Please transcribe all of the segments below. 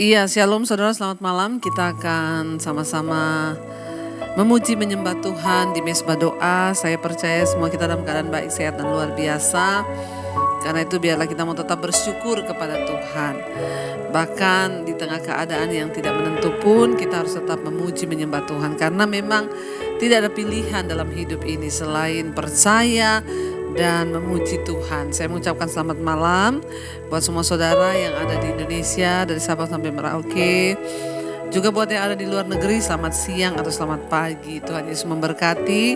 Iya, shalom saudara, selamat malam. Kita akan sama-sama memuji menyembah Tuhan di mesbah doa. Saya percaya semua kita dalam keadaan baik, sehat, dan luar biasa. Karena itu biarlah kita mau tetap bersyukur kepada Tuhan. Bahkan di tengah keadaan yang tidak menentu pun kita harus tetap memuji menyembah Tuhan. Karena memang tidak ada pilihan dalam hidup ini selain percaya dan memuji Tuhan. Saya mengucapkan selamat malam buat semua saudara yang ada di Indonesia dari Sabang sampai Merauke. Juga buat yang ada di luar negeri, selamat siang atau selamat pagi. Tuhan Yesus memberkati.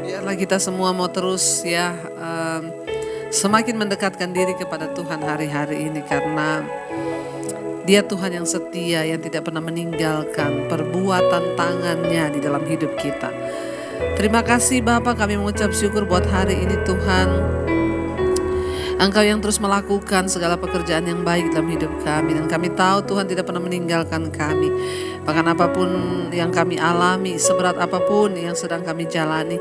Biarlah kita semua mau terus semakin mendekatkan diri kepada Tuhan hari-hari ini, karena Dia Tuhan yang setia, yang tidak pernah meninggalkan perbuatan tangannya di dalam hidup kita. Terima kasih Bapa, kami mengucap syukur buat hari ini Tuhan. Engkau yang terus melakukan segala pekerjaan yang baik dalam hidup kami. Dan kami tahu Tuhan tidak pernah meninggalkan kami. Bahkan apapun yang kami alami, seberat apapun yang sedang kami jalani,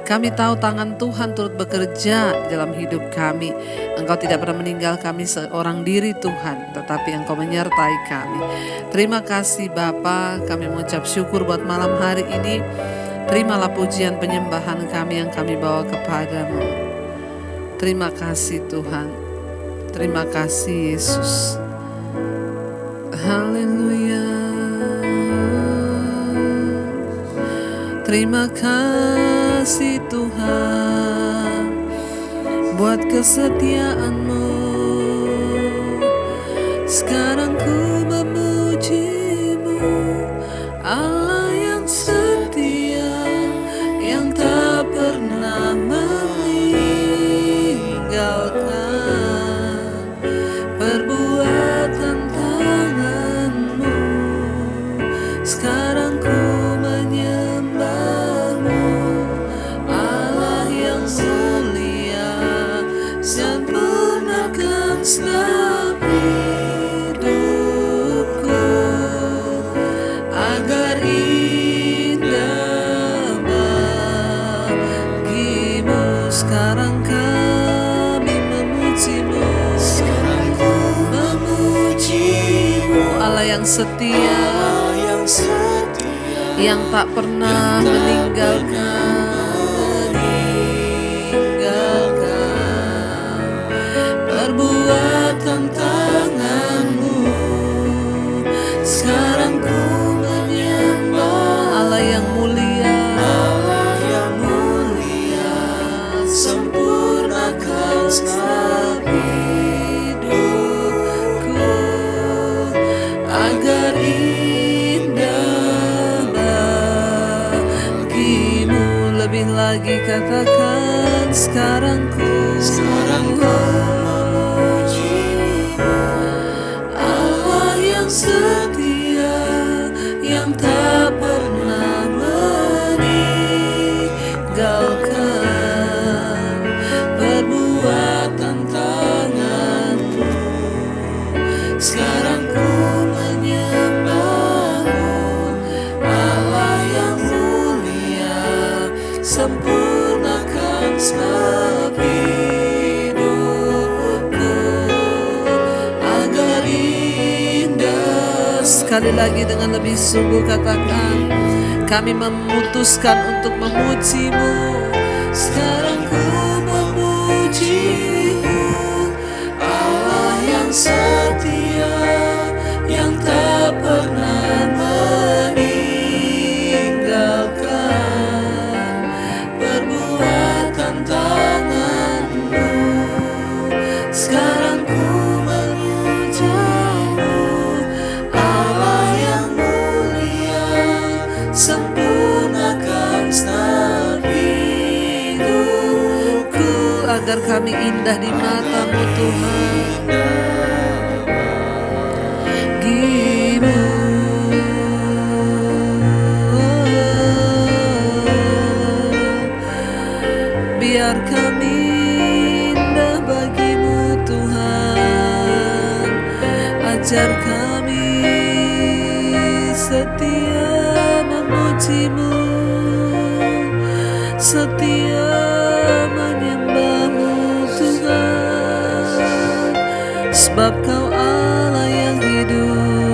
kami tahu tangan Tuhan turut bekerja dalam hidup kami. Engkau tidak pernah meninggal kami seorang diri Tuhan, tetapi Engkau menyertai kami. Terima kasih Bapa, kami mengucap syukur buat malam hari ini. Terimalah pujian penyembahan kami yang kami bawa kepadamu. Terima kasih Tuhan. Terima kasih Yesus. Haleluya. Terima kasih Tuhan buat kesetiaan-Mu. Sekarang ku memuji-Mu, Allah yang setia, yang tak pernah meninggalkan perbuatan tangan-Mu. Sekarang ku menyembah-Mu, Allah yang mulia, sempurnakan setiap hidupku agar indah bagimu. Sekarang kami memuji-Mu, sekarang ku memuji-Mu, Allah yang setia, yang tak pernah meninggalkan perbuatan tangan-Mu. Sekarang ku menyembah Allah yang mulia, sempurnakan setiap hidupku agar indah bagimu. Lebih lagi katakan, sekarang ku Allah yang setia, yang tak pernah meninggalkan perbuatan tangan-Mu. Sekarang ku menyembah-Mu, Allah yang mulia, sempurnakan setiap hidupku agar indah. Sekali lagi dengan lebih sungguh katakan, kami memutuskan untuk memuji-Mu. Sekarang ku memuji-Mu, Allah yang setia, yang tak pernah meninggalkan perbuatan tangan-Mu. Sekarang ku memuji-Mu, Allah yang mulia, sempurnakan setiap hidupku agar kami indah di mata-Mu Tuhan. Bagimu. Biar kami indah bagi-Mu Tuhan. Ajar kami setia memuji-Mu, setia menyembah-Mu Tuhan. Sebab Kau Allah yang hidup.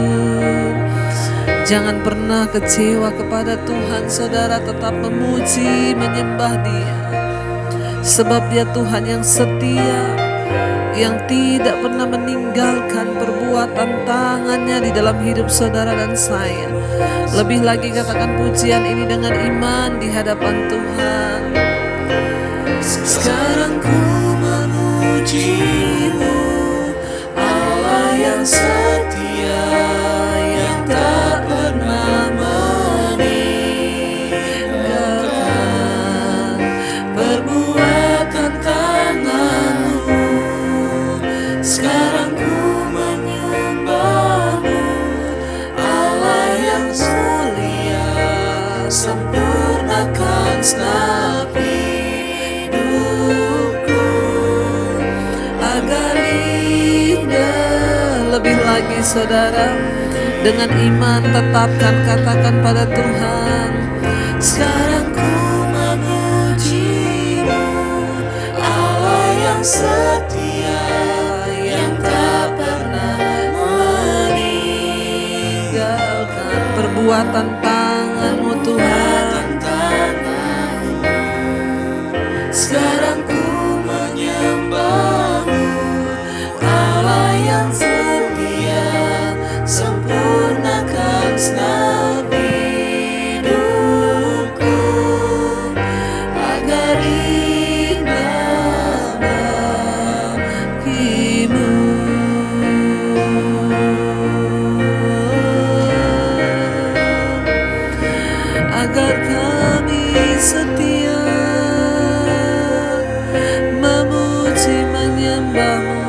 Jangan pernah kecewa kepada Tuhan. Saudara tetap memuji, menyembah Dia, sebab Dia Tuhan yang setia, yang tidak pernah meninggalkan perbuatan tangannya di dalam hidup saudara dan saya. Lebih lagi katakan pujian ini dengan iman di hadapan Tuhan. Sekarang ku memuji-Mu, Allah yang setia, yang tak pernah meninggalkan perbuatan tangan-Mu. Sekarang ku menyembah-Mu, Allah yang mulia, sempurnakan segenap hidupku agar indah. Lebih lagi saudara, dengan iman tetapkan, katakan pada Tuhan, sekarang ku memuji-Mu, Allah yang setia, yang tak pernah meninggalkan perbuatan tangan-Mu Tuhan. Sekarang ku menyembah-Mu, Allah yang setia, sempurnakan segenap hidupku agar indah bagi-Mu. Agar kami setia memuji, menyembah-Mu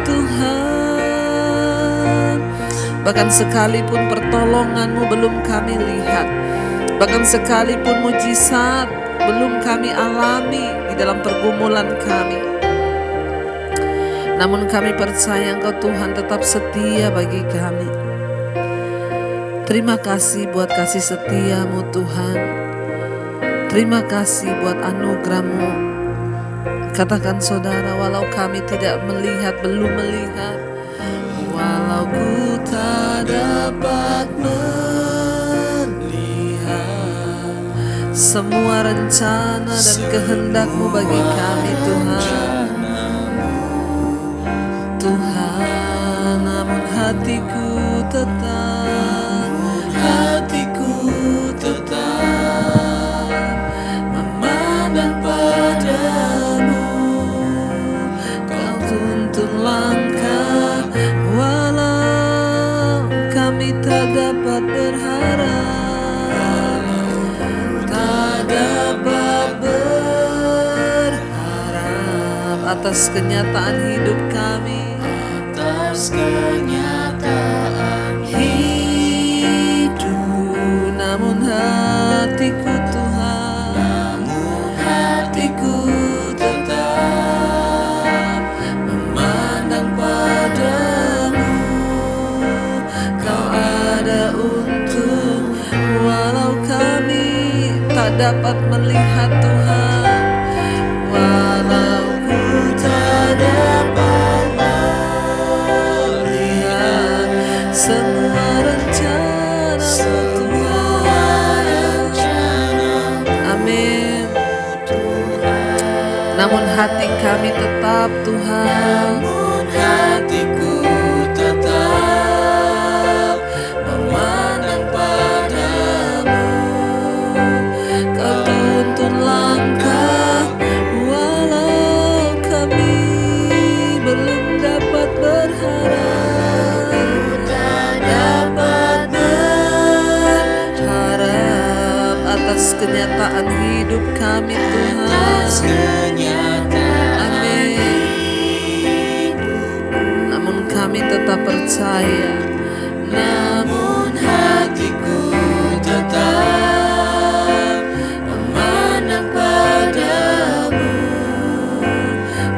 Tuhan. Bahkan sekalipun pertolongan-Mu belum kami lihat, bahkan sekalipun mujizat belum kami alami di dalam pergumulan kami, namun kami percaya Engkau Tuhan tetap setia bagi kami. Terima kasih buat kasih setia-Mu Tuhan. Terima kasih buat anugerah-Mu. Katakan saudara, walau kami tidak melihat, belum melihat, walau ku tak dapat melihat semua rencana dan kehendak-Mu bagi kami Tuhan. Tuhan, namun hatiku tetap memandang padamu. Kau tuntun langkah, walau kami tak dapat berharap, tak dapat berharap atas kenyataan hidup kami, atas kenyataan hidup. Namun hatiku Tuhan, namun hatiku tetap memandang padamu. Kau ada untuk, walau kami tak dapat melihat Tuhan, walau ku tak dapat melihat semua rencana-Mu Tuhan. Amin. Namun hati kami tetap Tuhan, namun hatiku tetap memandang padamu. Kau tuntun langkah, walau kami belum dapat berharap, tak dapat berharap atas kenyataan hidup kami Tuhan. Amin. Namun kami tetap percaya, namun hatiku tetap memandang padamu.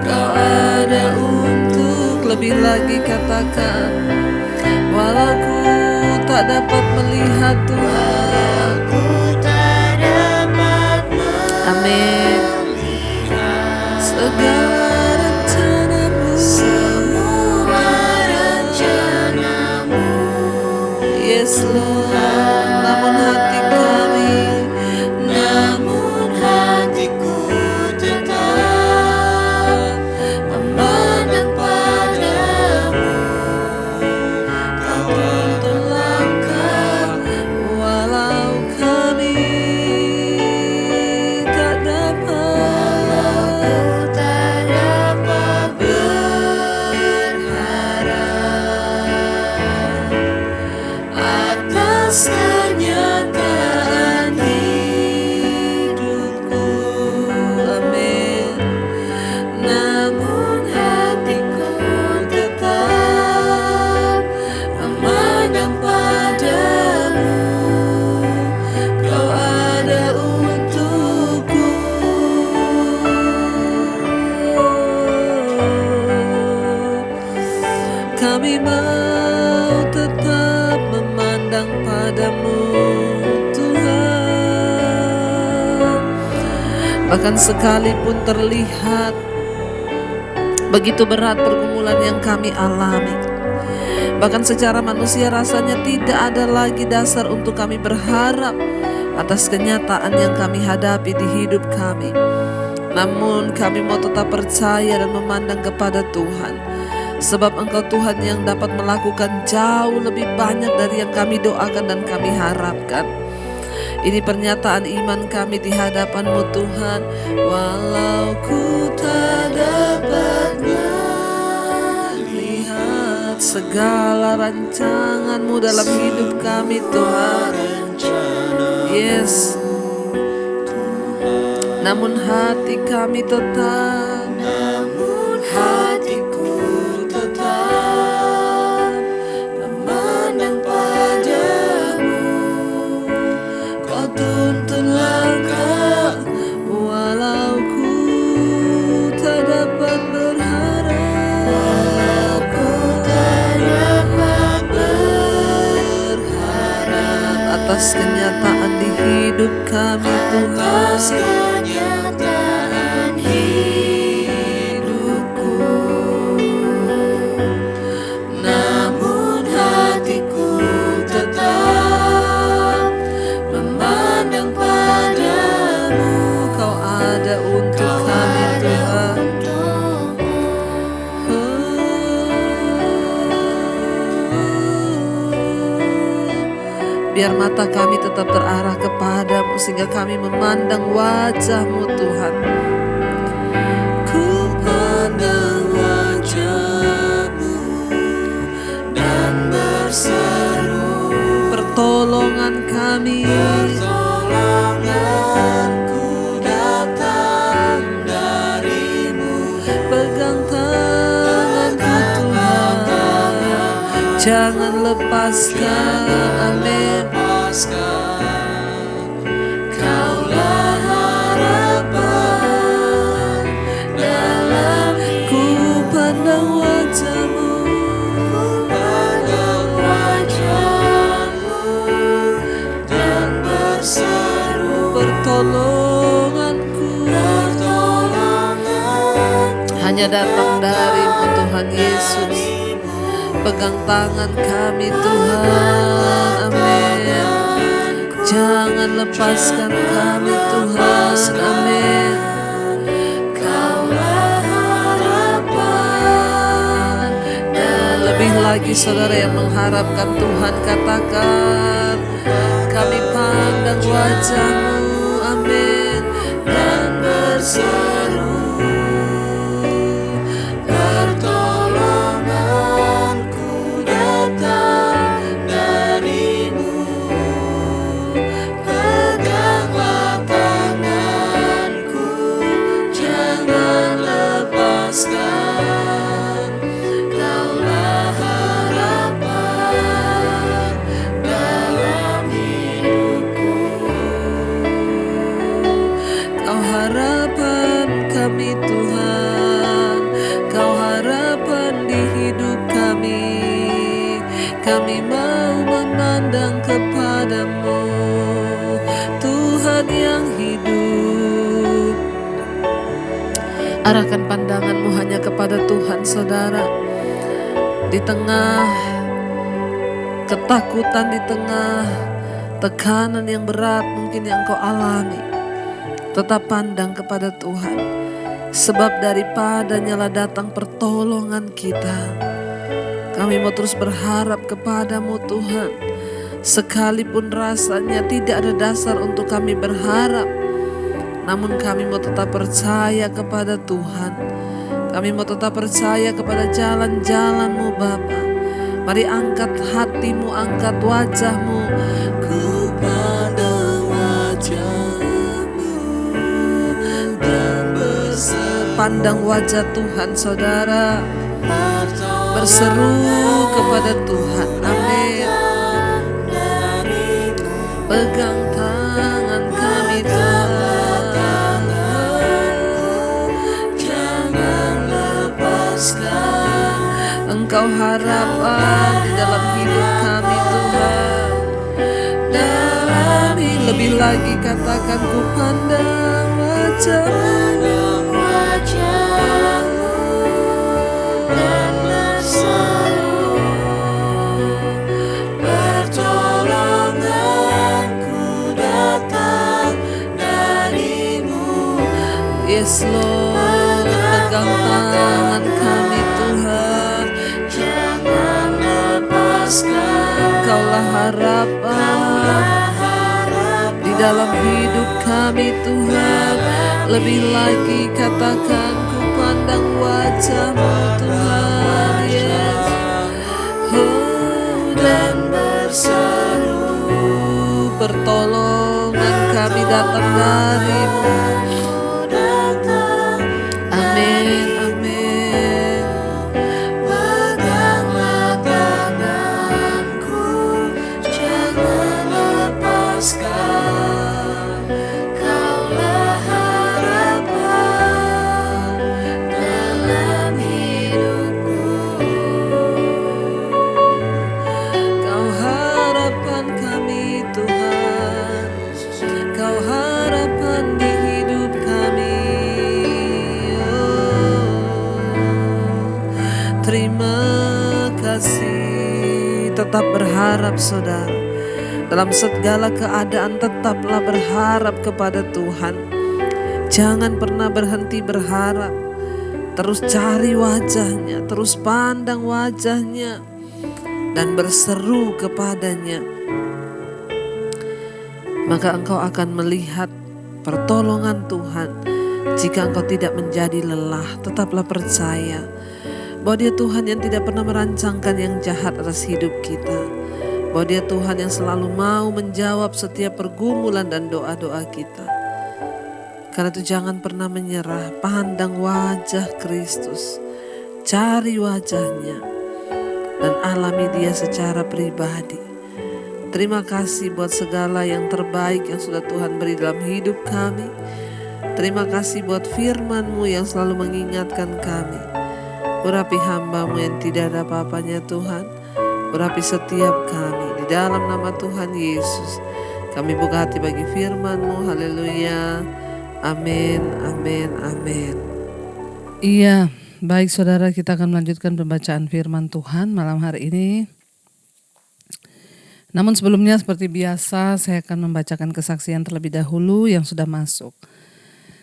Kau ada untuk, lebih lagi katakan, walau ku tak dapat melihat Tuhan. Amin. Segala rencana-Mu, semua rencana-Mu Bahkan sekalipun terlihat begitu berat pergumulan yang kami alami, bahkan secara manusia rasanya tidak ada lagi dasar untuk kami berharap atas kenyataan yang kami hadapi di hidup kami. Namun kami mau tetap percaya dan memandang kepada Tuhan, sebab Engkau Tuhan yang dapat melakukan jauh lebih banyak dari yang kami doakan dan kami harapkan. Ini pernyataan iman kami di hadapan-Mu Tuhan. Walau ku tak dapat melihat segala rancangan-Mu dalam hidup kami Tuhan. Yes. Namun hati kami tetap, namun hatiku tetap memandang padamu. Kau tuntun langkah walau ku tak dapat berharap, walau ku tak dapat berharap atas kenyataan di hidup kami Tuhan. Kenyataan hidupku, namun hatiku tetap memandang padamu. Kau ada untuk kami Tuhan. Biar mata kami tetap terarah kepadamu sehingga kami memandang wajah-Mu Tuhan. Ku pandang wajah-Mu dan berseru, pertolongan kami, pertolonganku datang dari-Mu. Pegang tanganku Tuhan, jangan lepaskan, amin. Kaulah harapan dalam ku pandang wajah-Mu, dan berseru, pertolonganku hanya datang dari-Mu Tuhan Yesus. Pegang tangan kami Tuhan, amin. Jangan lepaskan kami Tuhan, amin. Kaulah harapan. Dan lebih lagi saudara yang mengharapkan Tuhan, katakan, kami pandang wajah-Mu, amin. Dan berseru, kami mau memandang kepadamu, Tuhan yang hidup. Arahkan pandanganmu hanya kepada Tuhan saudara. Di tengah ketakutan, di tengah tekanan yang berat mungkin yang kau alami, tetap pandang kepada Tuhan, sebab daripadanya lah datang pertolongan kita. Kami mau terus berharap kepadamu Tuhan, sekalipun rasanya tidak ada dasar untuk kami berharap, namun kami mau tetap percaya kepada Tuhan. Kami mau tetap percaya kepada jalan-jalan-Mu Bapa. Mari angkat hatimu, angkat wajahmu. Ku pandang wajah-Mu dan pandang wajah Tuhan saudara. Berseru kepada Tuhan, amin. Pegang tangan kami Tuhan, jangan lepaskan. Engkau harapan di dalam hidup kami Tuhan. Dalam hidup Lebih lagi katakan ku pandang wajah-Mu dan berseru, pertolonganku datang dari-Mu. Yes Lord, pegang tangan kami Tuhan. Jangan lepaskan, Engkaulah harapan di dalam hidup kami Tuhan. Lebih lagi katakan ku pandang wajah-Mu Tuhan. Yes. Dan berseru, pertolongan kami datang dari-Mu. Amin, amin. Peganglah tanganku, jangan lepaskan. Kaulah harapan dalam hidupku. Kau harapan kami Tuhan, Kau harapan di hidup kami. Terima kasih. Tetap berharap saudara. Dalam segala keadaan tetaplah berharap kepada Tuhan. Jangan pernah berhenti berharap. Terus cari wajah-Nya, terus pandang wajah-Nya, dan berseru kepadanya. Maka engkau akan melihat pertolongan Tuhan. Jika engkau tidak menjadi lelah, tetaplah percaya bahwa Dia Tuhan yang tidak pernah merancangkan yang jahat atas hidup kita. Bahwa Dia Tuhan yang selalu mau menjawab setiap pergumulan dan doa-doa kita. Karena itu jangan pernah menyerah, pandang wajah Kristus. Cari wajah-Nya dan alami Dia secara pribadi. Terima kasih buat segala yang terbaik yang sudah Tuhan beri dalam hidup kami. Terima kasih buat firman-Mu yang selalu mengingatkan kami. Urapi hamba-Mu yang tidak ada apa-apanya Tuhan. Urapi setiap kami. Di dalam nama Tuhan Yesus kami buka hati bagi firman-Mu. Haleluya. Amin, amin, amin. Iya, baik saudara, kita akan melanjutkan pembacaan firman Tuhan malam hari ini. Namun sebelumnya seperti biasa saya akan membacakan kesaksian terlebih dahulu yang sudah masuk.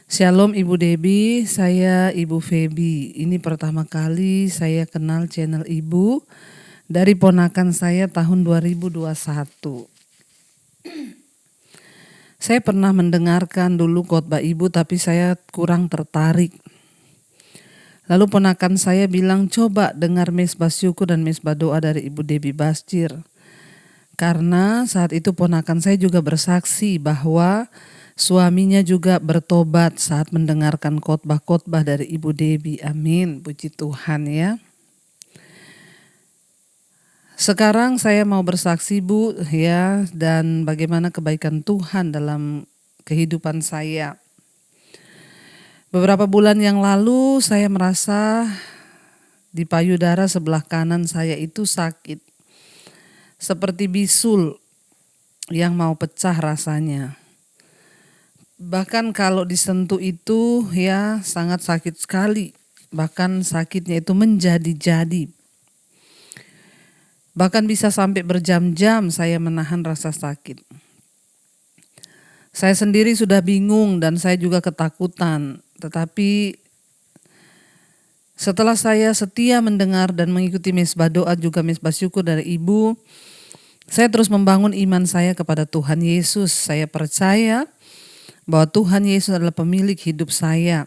Shalom Ibu Debbie, saya Ibu Feby. Ini pertama kali saya kenal channel Ibu dari ponakan saya tahun 2021. Saya pernah mendengarkan dulu khotbah Ibu tapi saya kurang tertarik. Lalu ponakan saya bilang coba dengar mesbah syukur dan mesbah doa dari Ibu Debbie Basjir. Karena saat itu ponakan saya juga bersaksi bahwa suaminya juga bertobat saat mendengarkan khotbah-khotbah dari Ibu Debbie. Amin, puji Tuhan ya. Sekarang saya mau bersaksi Bu ya, dan bagaimana kebaikan Tuhan dalam kehidupan saya. Beberapa bulan yang lalu saya merasa di payudara sebelah kanan saya itu sakit. Seperti bisul yang mau pecah rasanya. Bahkan kalau disentuh itu ya sangat sakit sekali. Bahkan sakitnya itu menjadi-jadi. Bahkan bisa sampai berjam-jam saya menahan rasa sakit. Saya sendiri sudah bingung dan saya juga ketakutan. Tetapi setelah saya setia mendengar dan mengikuti mesbah doa juga mesbah syukur dari Ibu, saya terus membangun iman saya kepada Tuhan Yesus. Saya percaya bahwa Tuhan Yesus adalah pemilik hidup saya.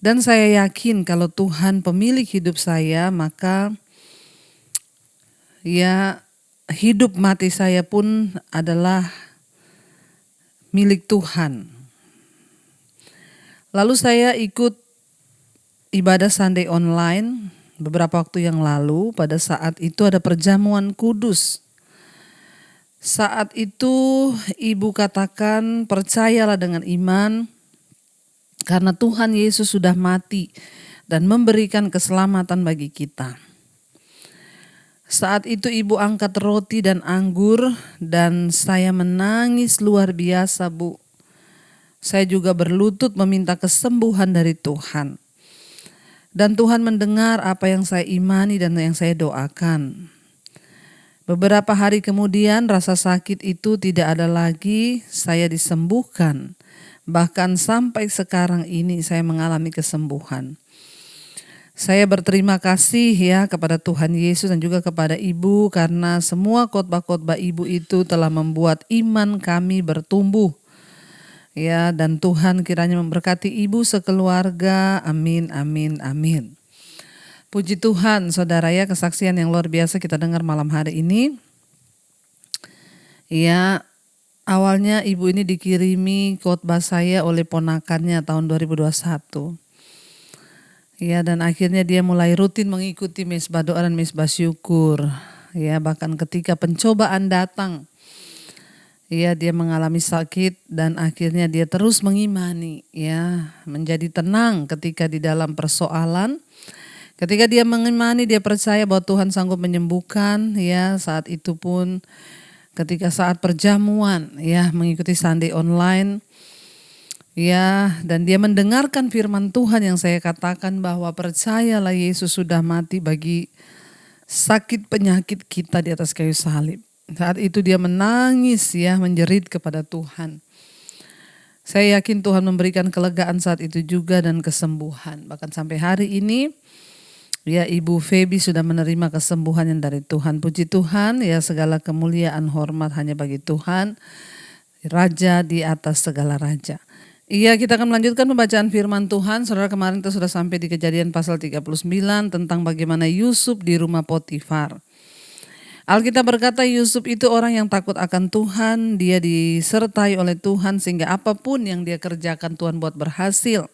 Dan saya yakin kalau Tuhan pemilik hidup saya, maka ya hidup mati saya pun adalah milik Tuhan. Lalu saya ikut ibadah Sunday online beberapa waktu yang lalu. Pada saat itu ada perjamuan kudus. Saat itu Ibu katakan percayalah dengan iman karena Tuhan Yesus sudah mati dan memberikan keselamatan bagi kita. Saat itu ibu angkat roti dan anggur dan saya menangis luar biasa, Bu. Saya juga berlutut meminta kesembuhan dari Tuhan. Dan Tuhan mendengar apa yang saya imani dan yang saya doakan. Beberapa hari kemudian rasa sakit itu tidak ada lagi, saya disembuhkan. Bahkan sampai sekarang ini saya mengalami kesembuhan. Saya berterima kasih ya kepada Tuhan Yesus dan juga kepada Ibu karena semua khotbah-khotbah Ibu itu telah membuat iman kami bertumbuh. Ya, dan Tuhan kiranya memberkati Ibu sekeluarga. Amin, amin, amin. Puji Tuhan, saudara ya, kesaksian yang luar biasa kita dengar malam hari ini. Ya, awalnya Ibu ini dikirimi khotbah saya oleh ponakannya tahun 2021. Ya, dan akhirnya dia mulai rutin mengikuti mesbah doa dan mesbah syukur. Ya, bahkan ketika pencobaan datang, ya dia mengalami sakit dan akhirnya dia terus mengimani, ya, menjadi tenang ketika di dalam persoalan. Ketika dia mengimani, dia percaya bahwa Tuhan sanggup menyembuhkan, ya, saat itu pun ketika saat perjamuan, ya, mengikuti Sunday online. Ya, dan dia mendengarkan firman Tuhan yang saya katakan bahwa percayalah Yesus sudah mati bagi sakit penyakit kita di atas kayu salib. Saat itu dia menangis ya, menjerit kepada Tuhan. Saya yakin Tuhan memberikan kelegaan saat itu juga dan kesembuhan. Bahkan sampai hari ini ya Ibu Feby sudah menerima kesembuhan yang dari Tuhan. Puji Tuhan, ya segala kemuliaan hormat hanya bagi Tuhan, Raja di atas segala raja. Iya, kita akan melanjutkan pembacaan firman Tuhan. Saudara, kemarin kita sudah sampai di Kejadian pasal 39 tentang bagaimana Yusuf di rumah Potifar. Alkitab berkata Yusuf itu orang yang takut akan Tuhan, dia disertai oleh Tuhan sehingga apapun yang dia kerjakan Tuhan buat berhasil.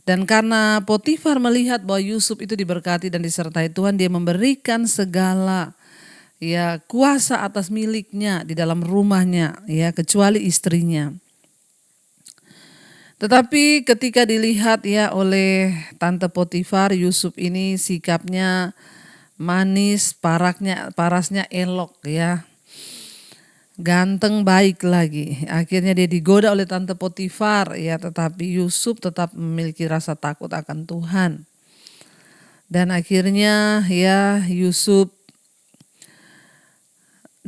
Dan karena Potifar melihat bahwa Yusuf itu diberkati dan disertai Tuhan, dia memberikan segala ya kuasa atas miliknya di dalam rumahnya, ya kecuali istrinya. Tetapi ketika dilihat ya oleh Tante Potifar, Yusuf ini sikapnya manis, parasnya elok ya. Ganteng, baik lagi. Akhirnya dia digoda oleh Tante Potifar ya, tetapi Yusuf tetap memiliki rasa takut akan Tuhan. Dan akhirnya ya Yusuf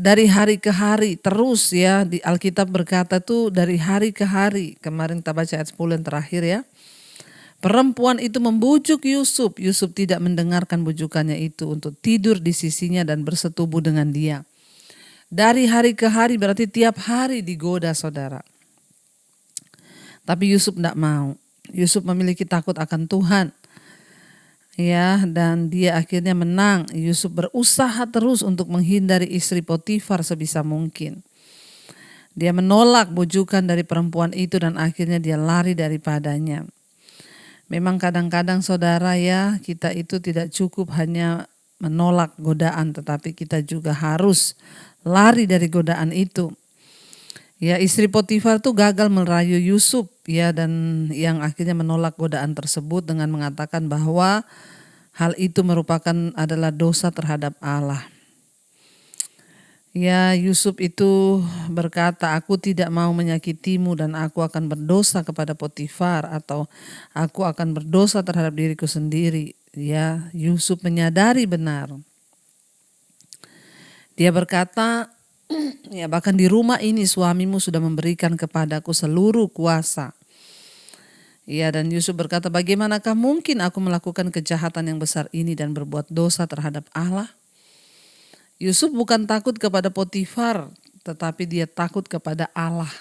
dari hari ke hari terus ya, di Alkitab berkata tuh dari hari ke hari. Kemarin kita baca ayat 10 yang terakhir ya. Perempuan itu membujuk Yusuf. Yusuf tidak mendengarkan bujukannya itu untuk tidur di sisinya dan bersetubuh dengan dia. Dari hari ke hari berarti tiap hari digoda, saudara. Tapi Yusuf tidak mau. Yusuf memiliki takut akan Tuhan. Ya, dan dia akhirnya menang. Yusuf berusaha terus untuk menghindari istri Potifar sebisa mungkin. Dia menolak bujukan dari perempuan itu dan akhirnya dia lari daripadanya. Memang kadang-kadang saudara ya, kita itu tidak cukup hanya menolak godaan, tetapi kita juga harus lari dari godaan itu. Ya, istri Potifar tuh gagal merayu Yusuf ya, dan yang akhirnya menolak godaan tersebut dengan mengatakan bahwa hal itu merupakan adalah dosa terhadap Allah. Ya, Yusuf itu berkata, aku tidak mau menyakitimu dan aku akan berdosa kepada Potifar atau aku akan berdosa terhadap diriku sendiri. Ya, Yusuf menyadari benar. Dia berkata, ya bahkan di rumah ini suamimu sudah memberikan kepadaku seluruh kuasa. Ya, dan Yusuf berkata, bagaimanakah mungkin aku melakukan kejahatan yang besar ini dan berbuat dosa terhadap Allah? Yusuf bukan takut kepada Potifar, tetapi dia takut kepada Allah.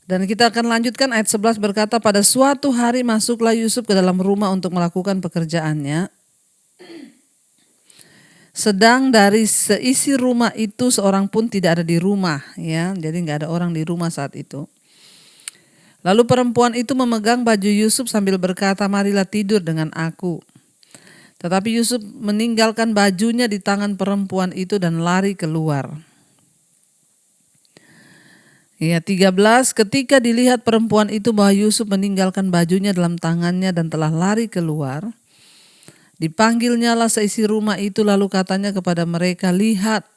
Dan kita akan lanjutkan ayat 11 berkata, pada suatu hari masuklah Yusuf ke dalam rumah untuk melakukan pekerjaannya. Sedang dari seisi rumah itu seorang pun tidak ada di rumah, ya. Jadi nggak ada orang di rumah saat itu. Lalu perempuan itu memegang baju Yusuf sambil berkata, marilah tidur dengan aku. Tetapi Yusuf meninggalkan bajunya di tangan perempuan itu dan lari keluar. Ya, 13, ketika dilihat perempuan itu bahwa Yusuf meninggalkan bajunya dalam tangannya dan telah lari keluar, Dipanggilnyalah seisi rumah itu, lalu katanya kepada mereka, lihat,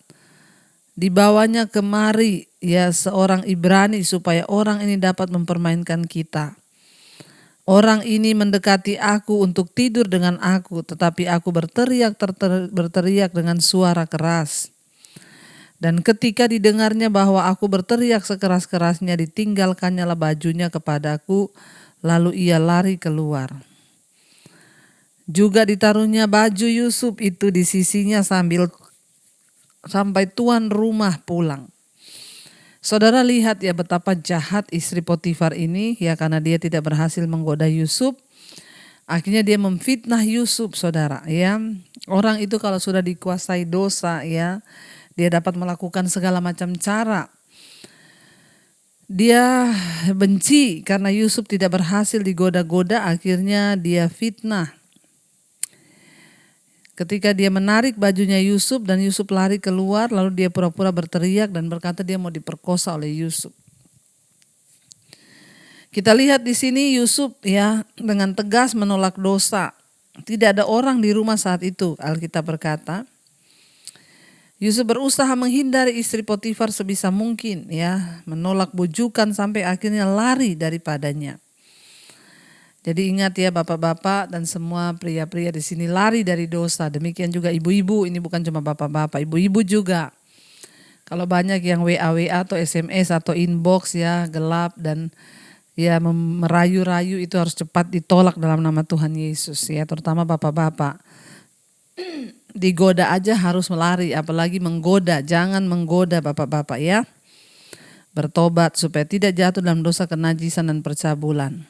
dibawanya kemari ya seorang Ibrani supaya orang ini dapat mempermainkan kita. Orang ini mendekati aku untuk tidur dengan aku, tetapi aku berteriak dengan suara keras. Dan ketika didengarnya bahwa aku berteriak sekeras-kerasnya, ditinggalkannyalah bajunya kepadaku, lalu ia lari keluar. Juga ditaruhnya baju Yusuf itu di sisinya sampai tuan rumah pulang. Saudara lihat ya betapa jahat istri Potifar ini ya, karena dia tidak berhasil menggoda Yusuf. Akhirnya dia memfitnah Yusuf, saudara ya. Orang itu kalau sudah dikuasai dosa ya, dia dapat melakukan segala macam cara. Dia benci karena Yusuf tidak berhasil digoda-goda, akhirnya dia fitnah. Ketika dia menarik bajunya Yusuf dan Yusuf lari keluar, lalu dia pura-pura berteriak dan berkata dia mau diperkosa oleh Yusuf. Kita lihat di sini Yusuf ya dengan tegas menolak dosa. Tidak ada orang di rumah saat itu, Alkitab berkata. Yusuf berusaha menghindari istri Potifar sebisa mungkin ya, menolak bujukan sampai akhirnya lari daripadanya. Jadi ingat ya bapak-bapak dan semua pria-pria di sini lari dari dosa. Demikian juga ibu-ibu, ini bukan cuma bapak-bapak, ibu-ibu juga. Kalau banyak yang WA atau SMS atau inbox ya gelap dan ya merayu-rayu, itu harus cepat ditolak dalam nama Tuhan Yesus ya, terutama bapak-bapak. Digoda aja harus melari, apalagi menggoda. Jangan menggoda bapak-bapak ya. Bertobat supaya tidak jatuh dalam dosa kenajisan dan percabulan.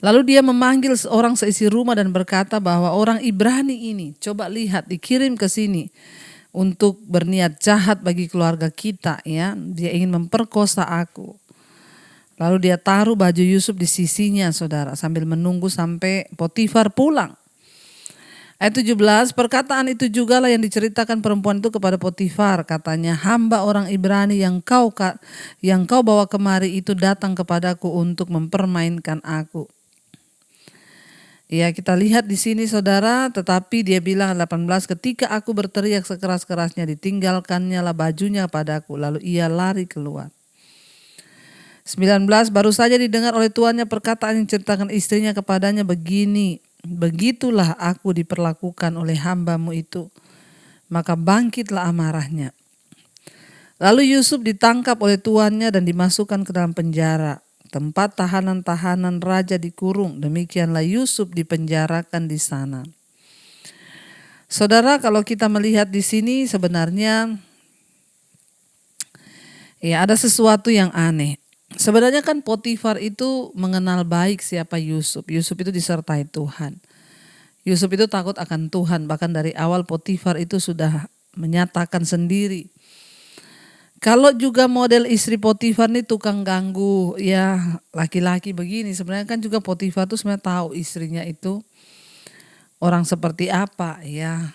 Lalu dia memanggil seorang seisi rumah dan berkata bahwa orang Ibrani ini, coba lihat, dikirim ke sini untuk berniat jahat bagi keluarga kita ya. Dia ingin memperkosa aku. Lalu dia taruh baju Yusuf di sisinya, saudara, sambil menunggu sampai Potifar pulang. Ayat 17, perkataan itu juga lah yang diceritakan perempuan itu kepada Potifar. Katanya, hamba orang Ibrani yang kau bawa kemari itu datang kepadaku untuk mempermainkan aku. Ya, kita lihat di sini saudara, tetapi dia bilang 18, ketika aku berteriak sekeras-kerasnya, ditinggalkannya lah bajunya padaku, lalu ia lari keluar. 19, baru saja didengar oleh tuannya perkataan yang ceritakan istrinya kepadanya begini, begitulah aku diperlakukan oleh hambamu itu, maka bangkitlah amarahnya. Lalu Yusuf ditangkap oleh tuannya dan dimasukkan ke dalam penjara, tempat tahanan-tahanan raja dikurung. Demikianlah Yusuf dipenjarakan di sana. Saudara, kalau kita melihat di sini sebenarnya ya ada sesuatu yang aneh. Sebenarnya kan Potifar itu mengenal baik siapa Yusuf. Yusuf itu disertai Tuhan. Yusuf itu takut akan Tuhan. Bahkan dari awal Potifar itu sudah menyatakan sendiri. Kalau juga model istri Potifar nih tukang ganggu ya laki-laki begini. Sebenarnya kan juga Potifar tuh sebenarnya tahu istrinya itu orang seperti apa ya.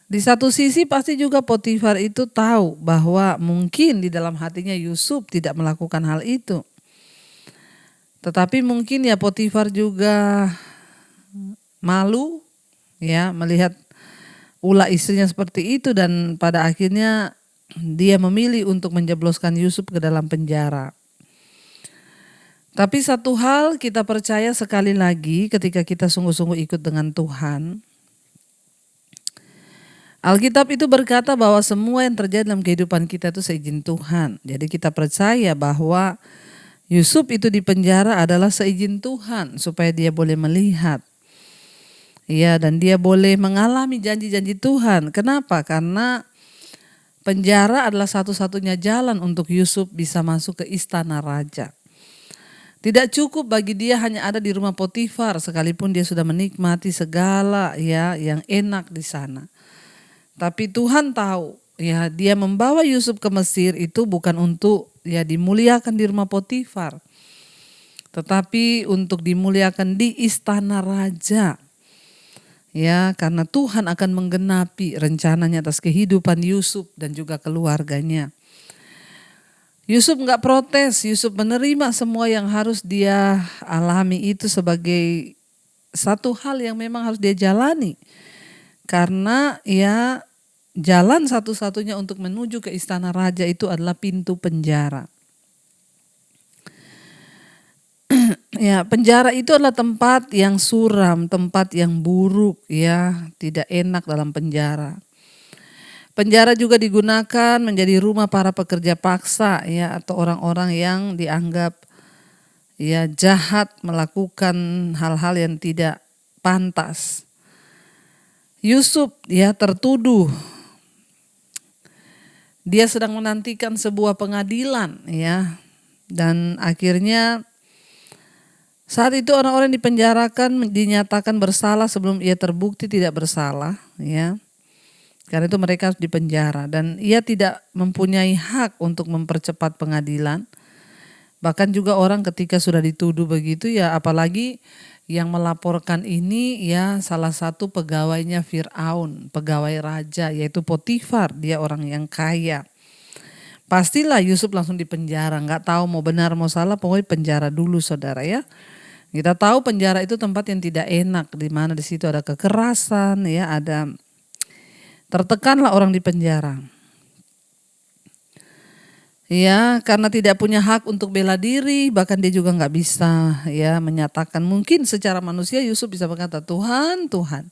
Di satu sisi pasti juga Potifar itu tahu bahwa mungkin di dalam hatinya Yusuf tidak melakukan hal itu. Tetapi mungkin ya Potifar juga malu ya melihat ulah istrinya seperti itu, dan pada akhirnya dia memilih untuk menjebloskan Yusuf ke dalam penjara. Tapi satu hal kita percaya sekali lagi ketika kita sungguh-sungguh ikut dengan Tuhan. Alkitab itu berkata bahwa semua yang terjadi dalam kehidupan kita itu seizin Tuhan. Jadi kita percaya bahwa Yusuf itu di penjara adalah seizin Tuhan supaya dia boleh melihat. Ya, dan dia boleh mengalami janji-janji Tuhan. Kenapa? Karena penjara adalah satu-satunya jalan untuk Yusuf bisa masuk ke istana raja. Tidak cukup bagi dia hanya ada di rumah Potifar sekalipun dia sudah menikmati segala ya yang enak di sana. Tapi Tuhan tahu ya dia membawa Yusuf ke Mesir itu bukan untuk ya dimuliakan di rumah Potifar, tetapi untuk dimuliakan di istana raja. Ya, karena Tuhan akan menggenapi rencananya atas kehidupan Yusuf dan juga keluarganya. Yusuf enggak protes, Yusuf menerima semua yang harus dia alami itu sebagai satu hal yang memang harus dia jalani. Karena ya jalan satu-satunya untuk menuju ke istana raja itu adalah pintu penjara. Ya, penjara itu adalah tempat yang suram, tempat yang buruk, ya, tidak enak dalam penjara. Penjara juga digunakan menjadi rumah para pekerja paksa, ya, atau orang-orang yang dianggap ya jahat, melakukan hal-hal yang tidak pantas. Yusuf ya tertuduh. Dia sedang menantikan sebuah pengadilan, ya, dan akhirnya saat itu orang-orang yang dipenjarakan dinyatakan bersalah sebelum ia terbukti tidak bersalah, ya. Karena itu mereka harus dipenjara dan ia tidak mempunyai hak untuk mempercepat pengadilan. Bahkan juga orang ketika sudah dituduh begitu ya, apalagi yang melaporkan ini ya salah satu pegawainya Fir'aun, pegawai raja, yaitu Potifar, dia orang yang kaya. Pastilah Yusuf langsung dipenjara, nggak tahu mau benar mau salah, pokoknya penjara dulu saudara ya. Kita tahu penjara itu tempat yang tidak enak, di mana di situ ada kekerasan, ya, ada tertekanlah orang di penjara. Ya, karena tidak punya hak untuk bela diri, bahkan dia juga nggak bisa ya menyatakan. Mungkin secara manusia Yusuf bisa berkata, Tuhan, Tuhan.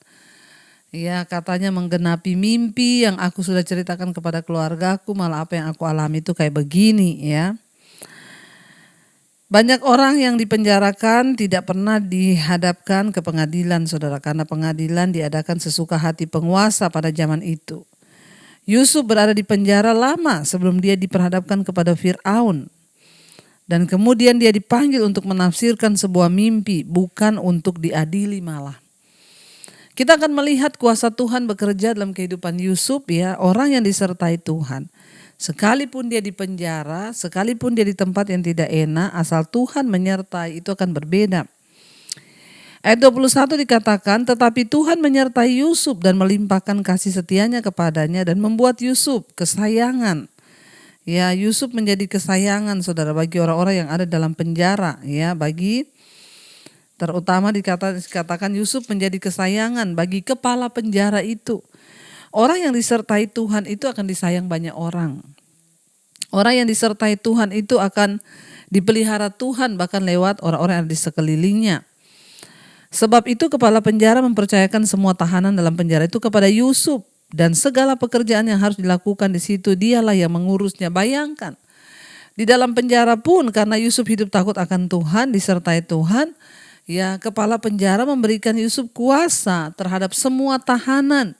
Ya, katanya menggenapi mimpi yang aku sudah ceritakan kepada keluargaku, malah apa yang aku alami itu kayak begini, ya. Banyak orang yang dipenjarakan tidak pernah dihadapkan ke pengadilan, saudara, karena pengadilan diadakan sesuka hati penguasa pada zaman itu. Yusuf berada di penjara lama sebelum dia diperhadapkan kepada Fir'aun. Dan kemudian dia dipanggil untuk menafsirkan sebuah mimpi, bukan untuk diadili malah. Kita akan melihat kuasa Tuhan bekerja dalam kehidupan Yusuf, ya, orang yang disertai Tuhan. Sekalipun dia di penjara, sekalipun dia di tempat yang tidak enak, asal Tuhan menyertai itu akan berbeda. Ayat 21 dikatakan, tetapi Tuhan menyertai Yusuf dan melimpahkan kasih setianya kepadanya dan membuat Yusuf kesayangan. Ya, Yusuf menjadi kesayangan saudara bagi orang-orang yang ada dalam penjara, ya, bagi terutama dikatakan Yusuf menjadi kesayangan bagi kepala penjara itu. Orang yang disertai Tuhan itu akan disayang banyak orang. Orang yang disertai Tuhan itu akan dipelihara Tuhan bahkan lewat orang-orang yang ada di sekelilingnya. Sebab itu kepala penjara mempercayakan semua tahanan dalam penjara itu kepada Yusuf. Dan segala pekerjaan yang harus dilakukan di situ dialah yang mengurusnya. Bayangkan, di dalam penjara pun karena Yusuf hidup takut akan Tuhan, disertai Tuhan, ya, kepala penjara memberikan Yusuf kuasa terhadap semua tahanan.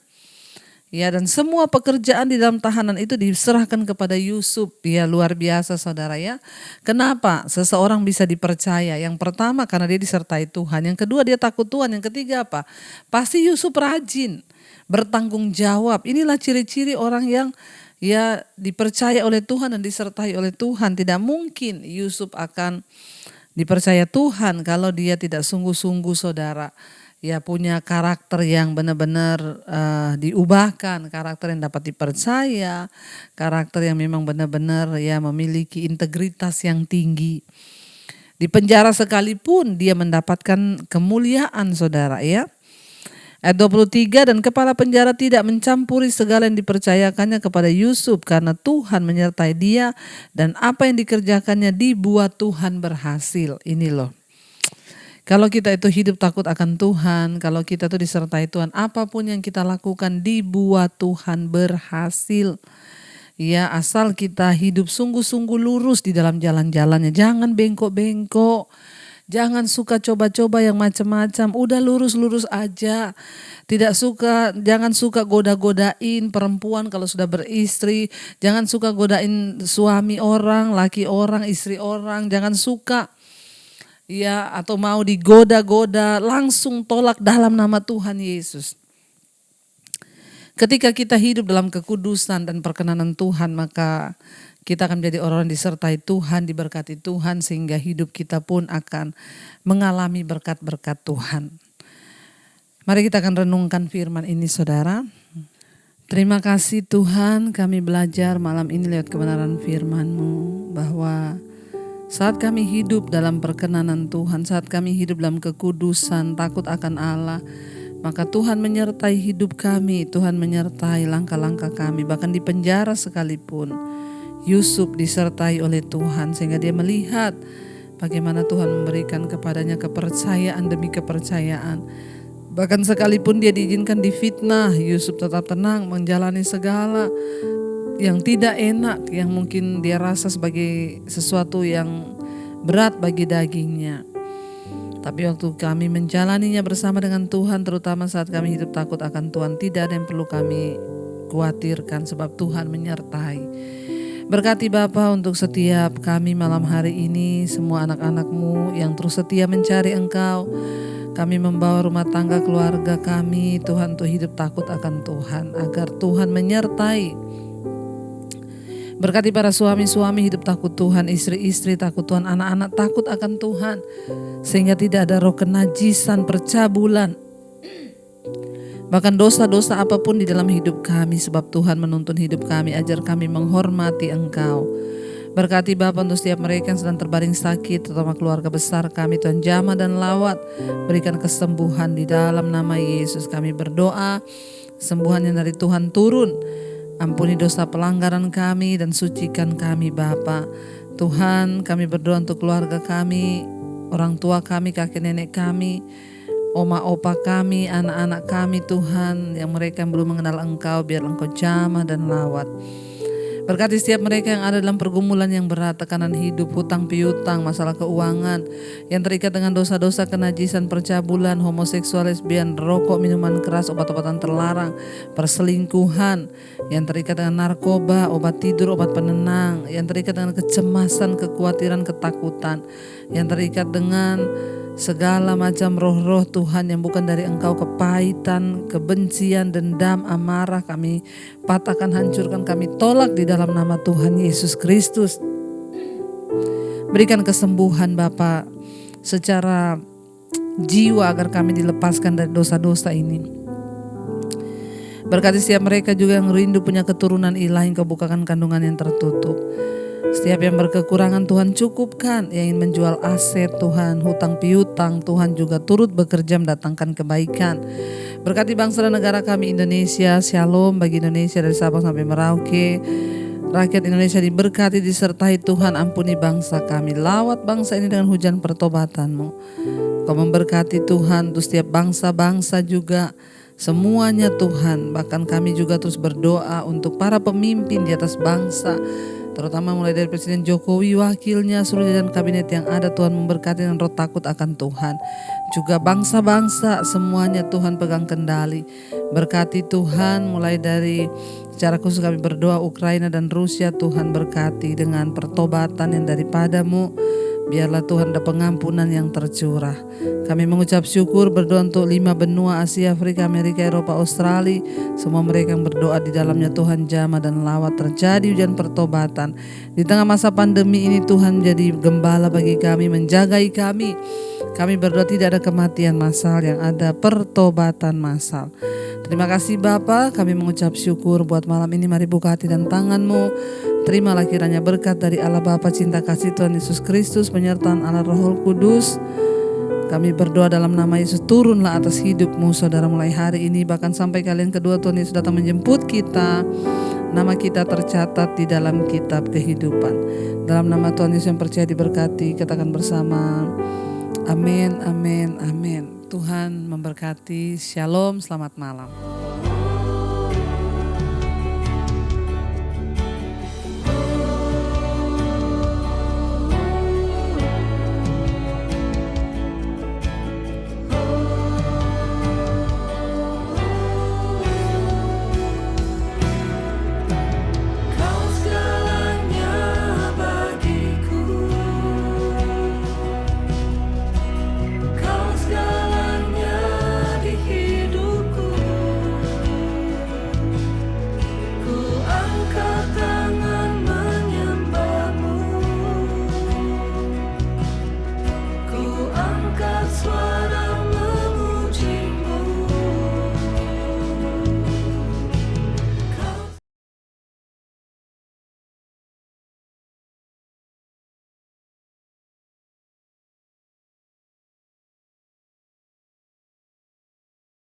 Ya, dan semua pekerjaan di dalam tahanan itu diserahkan kepada Yusuf. Ya, luar biasa saudara ya. Kenapa seseorang bisa dipercaya? Yang pertama karena dia disertai Tuhan. Yang kedua dia takut Tuhan. Yang ketiga apa? Pasti Yusuf rajin, bertanggung jawab. Inilah ciri-ciri orang yang ya dipercaya oleh Tuhan dan disertai oleh Tuhan. Tidak mungkin Yusuf akan dipercaya Tuhan kalau dia tidak sungguh-sungguh saudara. Ya, punya karakter yang benar-benar diubahkan, karakter yang dapat dipercaya, karakter yang memang benar-benar ya memiliki integritas yang tinggi. Di penjara sekalipun dia mendapatkan kemuliaan saudara ya. Ayat 23, dan kepala penjara tidak mencampuri segala yang dipercayakannya kepada Yusuf karena Tuhan menyertai dia dan apa yang dikerjakannya dibuat Tuhan berhasil. Ini loh. Kalau kita itu hidup takut akan Tuhan, kalau kita itu disertai Tuhan, apapun yang kita lakukan dibuat Tuhan berhasil. Ya, asal kita hidup sungguh-sungguh lurus di dalam jalan-jalannya. Jangan bengkok-bengkok, jangan suka coba-coba yang macam-macam. Udah lurus-lurus aja. Jangan suka goda-godain perempuan kalau sudah beristri. Jangan suka godain suami orang, laki orang, istri orang. Jangan suka. Ya, atau mau digoda-goda, langsung tolak dalam nama Tuhan Yesus. Ketika kita hidup dalam kekudusan dan perkenanan Tuhan, maka kita akan menjadi orang disertai Tuhan, diberkati Tuhan, sehingga hidup kita pun akan mengalami berkat-berkat Tuhan. Mari kita akan renungkan firman ini saudara. Terima kasih Tuhan, kami belajar malam ini lewat kebenaran firman-Mu bahwa Saat kami hidup dalam perkenanan Tuhan, saat kami hidup dalam kekudusan, takut akan Allah, maka Tuhan menyertai hidup kami, Tuhan menyertai langkah-langkah kami. Bahkan di penjara sekalipun, Yusuf disertai oleh Tuhan sehingga dia melihat bagaimana Tuhan memberikan kepadanya kepercayaan demi kepercayaan. Bahkan sekalipun dia diizinkan difitnah, Yusuf tetap tenang menjalani segala yang tidak enak, yang mungkin dia rasa sebagai sesuatu yang berat bagi dagingnya. Tapi waktu kami menjalaninya bersama dengan Tuhan, terutama saat kami hidup takut akan Tuhan, tidak ada yang perlu kami khawatirkan sebab Tuhan menyertai. Berkati Bapa untuk setiap kami malam hari ini, semua anak-anak-Mu yang terus setia mencari Engkau. Kami membawa rumah tangga keluarga kami, Tuhan, untuk hidup takut akan Tuhan, agar Tuhan menyertai. Berkati para suami-suami hidup takut Tuhan, istri-istri takut Tuhan, anak-anak takut akan Tuhan, sehingga tidak ada roh kenajisan, percabulan, bahkan dosa-dosa apapun di dalam hidup kami, sebab Tuhan menuntun hidup kami, ajar kami menghormati Engkau. Berkati Bapa untuk setiap mereka yang sedang terbaring sakit, terutama keluarga besar kami, Tuhan jamah dan lawat, berikan kesembuhan di dalam nama Yesus. Kami berdoa, kesembuhan yang dari Tuhan turun. Ampuni dosa pelanggaran kami dan sucikan kami Bapa. Tuhan, kami berdoa untuk keluarga kami, orang tua kami, kakek nenek kami, oma opa kami, anak-anak kami Tuhan, yang mereka yang belum mengenal Engkau, biar Engkau jamah dan lawat. Berkati setiap mereka yang ada dalam pergumulan yang berat, tekanan hidup, hutang piutang, masalah keuangan, yang terikat dengan dosa-dosa kenajisan, percabulan, homoseksual, lesbian, rokok, minuman keras, obat-obatan terlarang, perselingkuhan, yang terikat dengan narkoba, obat tidur, obat penenang, yang terikat dengan kecemasan, kekhawatiran, ketakutan, yang terikat dengan segala macam roh-roh Tuhan yang bukan dari Engkau, kepahitan, kebencian, dendam, amarah, kami patahkan, hancurkan, kami tolak di dalam nama Tuhan Yesus Kristus. Berikan kesembuhan Bapa secara jiwa agar kami dilepaskan dari dosa-dosa ini. Berkati setiap mereka juga yang rindu punya keturunan ilahi, Engkau bukakan kandungan yang tertutup. Setiap yang berkekurangan Tuhan cukupkan, yang ingin menjual aset Tuhan, hutang piutang, Tuhan juga turut bekerja mendatangkan kebaikan. Berkati bangsa dan negara kami Indonesia, shalom bagi Indonesia dari Sabang sampai Merauke. Rakyat Indonesia diberkati, disertai Tuhan, ampuni bangsa kami, lawat bangsa ini dengan hujan pertobatan-Mu. Kau memberkati Tuhan untuk setiap bangsa-bangsa juga, semuanya Tuhan. Bahkan kami juga terus berdoa untuk para pemimpin di atas bangsa, terutama mulai dari Presiden Jokowi, wakilnya, seluruh jajaran kabinet yang ada, Tuhan memberkati dengan roh takut akan Tuhan. Juga bangsa-bangsa semuanya Tuhan pegang kendali. Berkati Tuhan, mulai dari secara khusus kami berdoa Ukraina dan Rusia, Tuhan berkati dengan pertobatan yang daripada-Mu. Biarlah Tuhan ada pengampunan yang tercurah. Kami mengucap syukur, berdoa untuk 5 benua, Asia, Afrika, Amerika, Eropa, Australia. Semua mereka yang berdoa di dalamnya Tuhan jamah dan lawat, terjadi hujan pertobatan. Di tengah masa pandemi ini Tuhan menjadi gembala bagi kami, menjagai kami. Kami berdoa tidak ada kematian massal, yang ada pertobatan massal. Terima kasih Bapa, kami mengucap syukur buat malam ini. Mari buka hati dan tangan-Mu. Terimalah kiranya berkat dari Allah Bapa, cinta kasih Tuhan Yesus Kristus, penyertaan Allah Roh Kudus. Kami berdoa dalam nama Yesus, turunlah atas hidup-Mu saudara mulai hari ini, bahkan sampai kalian kedua Tuhan Yesus datang menjemput kita. Nama kita tercatat di dalam kitab kehidupan. Dalam nama Tuhan Yesus yang percaya diberkati, katakan bersama, amin, amin, amin. Tuhan memberkati, shalom, selamat malam.